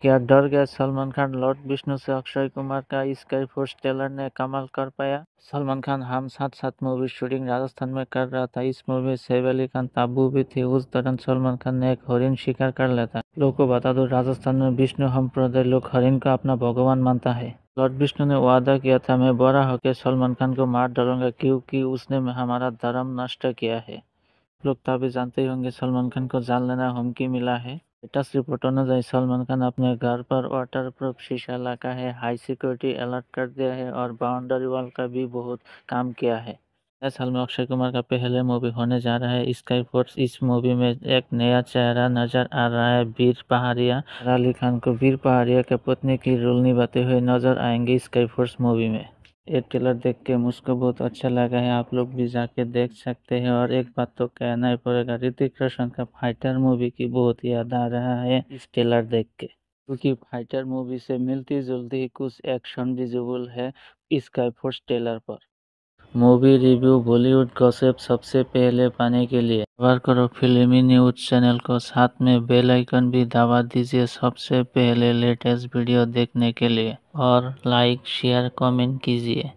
क्या डर गया सलमान खान लॉर्ड विष्णु से अक्षय कुमार का स्काई फोर्स ट्रेलर ने कमाल कर पाया। सलमान खान हम साथ साथ मूवी शूटिंग राजस्थान में कर रहा था। इस मूवी में सैफ अली खान ताबू भी थे। उस दौरान सलमान खान ने एक हरिण शिकार कर लेता। लोगों को बता दो, राजस्थान में विष्णु संप्रदाय लोग हरिण को अपना भगवान मानता है। लॉर्ड विष्णु ने वादा किया था, मैं बड़ा होकर सलमान खान को मार डालूंगा क्योंकि उसने हमारा धर्म नष्ट किया है। लोग तो अभी जानते ही होंगे सलमान खान को जान लेना हुमकी मिला है। लेटेस्ट रिपोर्ट अनुसार सलमान खान अपने घर पर वाटरप्रूफ शीशा लगा है, हाई सिक्योरिटी अलर्ट कर दिया है और बाउंड्री वॉल का भी बहुत काम किया है। इस साल में अक्षय कुमार का पहले मूवी होने जा रहा है स्काई फोर्स। इस मूवी में एक नया चेहरा नजर आ रहा है, वीर पहाड़िया। सारा अली खान को वीर पहाड़िया के पत्नी की रोल निभाते हुए नजर आएंगे स्काई फोर्स मूवी में। ये ट्रेलर देख के मुझको बहुत अच्छा लगा है, आप लोग भी जाके देख सकते हैं। और एक बात तो कहना ही पड़ेगा, ऋतिक रोशन का फाइटर मूवी की बहुत याद आ रहा है इस ट्रेलर देख के, क्योंकि फाइटर मूवी से मिलती जुलती कुछ एक्शन विजुअल है स्काई फोर्स ट्रेलर पर। मूवी रिव्यू बॉलीवुड गॉसिप सबसे पहले पाने के लिए सब्सक्राइब करो फिल्मी न्यूज चैनल को, साथ में बेल आइकन भी दबा दीजिए सबसे पहले लेटेस्ट वीडियो देखने के लिए। और लाइक शेयर कमेंट कीजिए।